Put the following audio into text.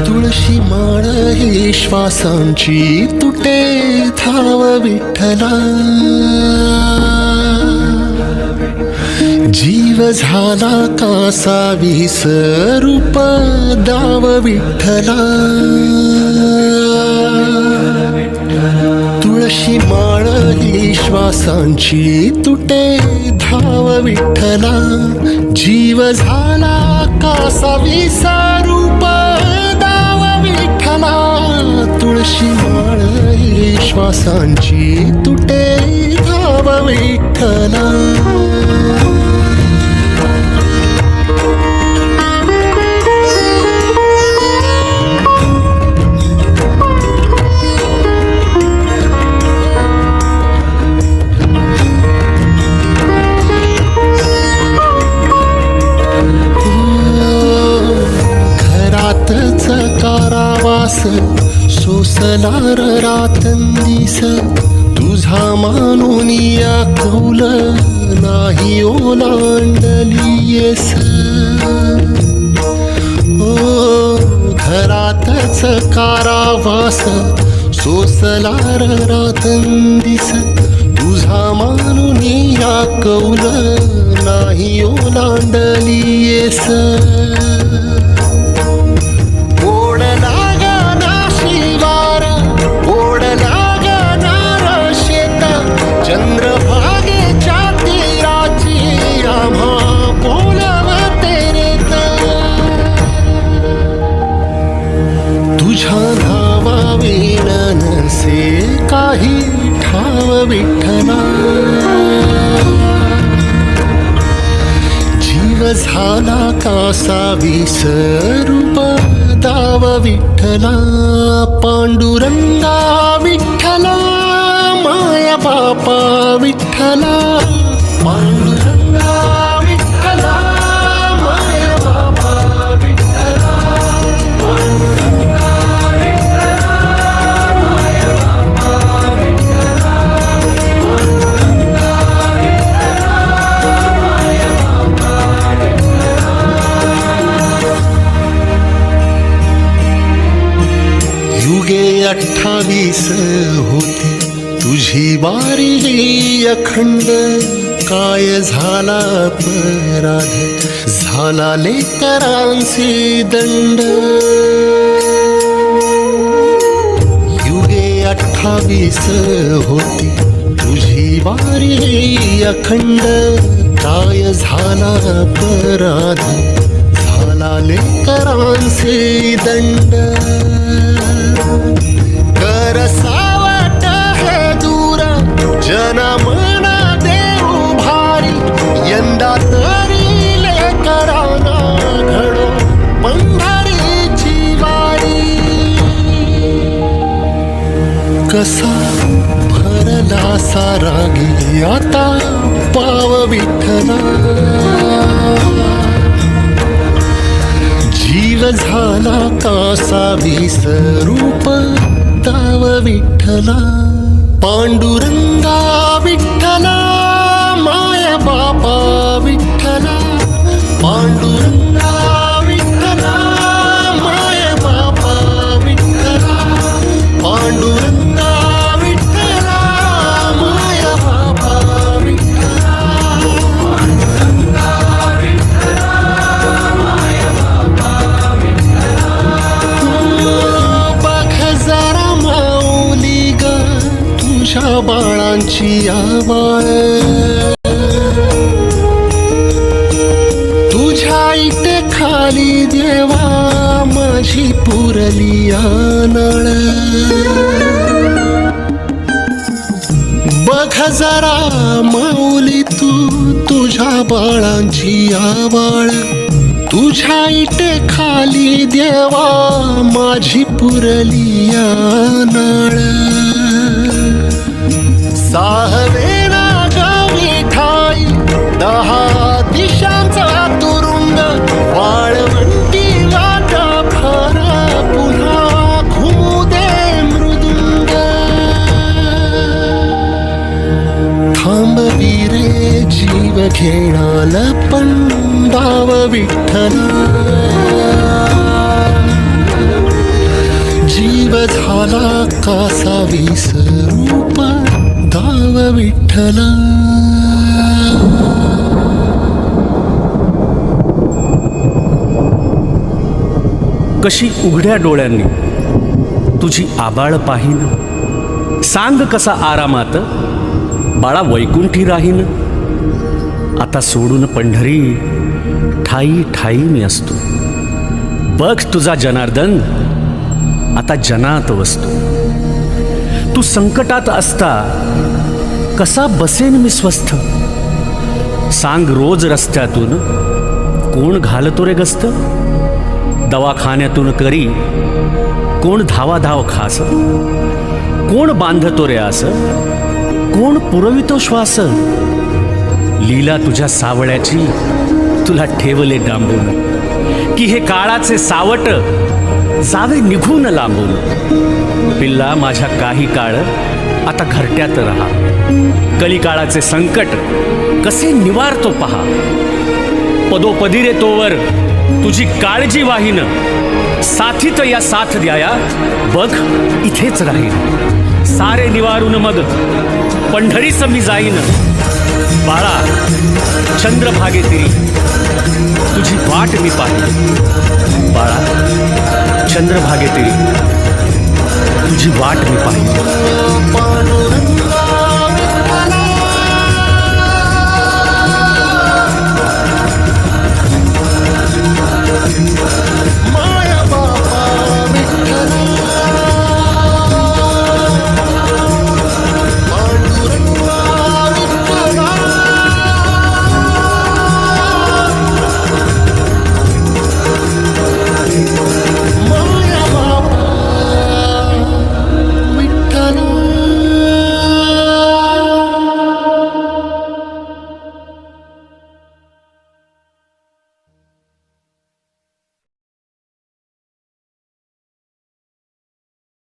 तुळशी माळ ही श्वासांची तुटे धाव विठ्ठला, जीव झाला कासा विसरूप दाव विठ्ठला. तुळशी माळ ही श्वासांची तुटे धाव विठ्ठला, जीव झाला कासा विसरूप दाव विठ्ठला. तुळशी माळ ही श्वासांची तुटे धाव विठ्ठला. कारावास सोसलार रातंदिस, तुझा मानून या कौल नाही ओलांडलीयस. ओ घरातच कारावास सोसलार रातंदिस, तुझा मानून या कौल नाही ओलांडलीयस. चंद्रभागेच्या तीराची आम्हा बोलवते रे, तुझ्या नावाविण नसे काही ठाव विठ्ठला. जीव झाला कासा विसरूप दाव विठ्ठला. पांडुरंगा विठ्ठला माया बापा विठ्ठला, पांडुरंगा विठ्ठला माया बापा विठ्ठला, पांडुरंगा विठ्ठला माया बापा विठ्ठला, पांडुरंगा विठ्ठला माया बापा विठ्ठला. युगे 28 होते तुझी वारी ही अखंड, काय झाला अपराध झाला लेकरांचे दंड. युगे 28 होती तुझी वारी ही अखंड, काय झाला अपराध झाला लेकरांचे दंड. कर सावट हे दूर जनमना देऊ भारी, यंदा तरी लेकरांना घडो पंढरीची वारी. कसा भरला सारा गे आता पाव विठ्ठला, जीव झाला कासा विसरूप दाव विठ्ठला. पांडुरंगा विठ्ठला माया बापा विठ्ठला, पांडुरंगा विठ्ठला माया बापा विठ्ठला, पांडुरंगा विठ्ठला माया बापा विठ्ठला, पांडुरंगा विठ्ठला माया बापा विठ्ठला. बघ जरा माऊली ग तुझ्या बाळांची आवाळ, तुझ्या इथे खाली देवा माझी पुरली नळ. बघ जरा माऊली तू तुझ्या बाळांची आवाळ, तुझ्या इथे खाली देवा माझी पुरली नळ. साहवेना गावी ठाई 10 दिशांचा तुरुंग, वाळवंटी वाटा फार पुन्हा घुमू दे मृदुंग. थांबवी रे जीव घेणाल पंडाव विठ्ठला, विठ्ठला, जीव झाला कासा विसरूप गाव विठ्ठला. कशी उघड्या डोळ्यांनी तुझी आबाळ पाहीन, सांग कसा आरामात बाळा वैकुंठी राहीन. आता सोडून पंढरी ठाई ठाई मी असतो, बघ तुझा जनार्दन आता जनात वसतो. तू संकटात असता कसा बसेन मी स्वस्थ, सांग रोज रस्त्यातून कोण घालतो रे गस्त. दवाखान्यातून करी कोण धावाधाव खास, कोण बांधतो रे आस, कोण पुरवितो श्वास. लीला तुझ्या सावळ्याची तुला ठेवले डांबून, की हे काळाचे सावट जावे निघून लांबून. पिल्ला माझ्या काही काळ आता घरट्यात राहा, कलिकाळाचे संकट कसे निवारतो पहा. पदोपदी रे तोवर तुझी काळजी वाहीन, साथीत या साथ द्याया बघ इथेच राहीन. सारे निवारून मग पंढरीस मी जाईन. बाळा चंद्रभागे तिरी तुझी वाट मी पाहिन. बाळा चंद्रभागे तिरी तुझी वाट मी पाहिन.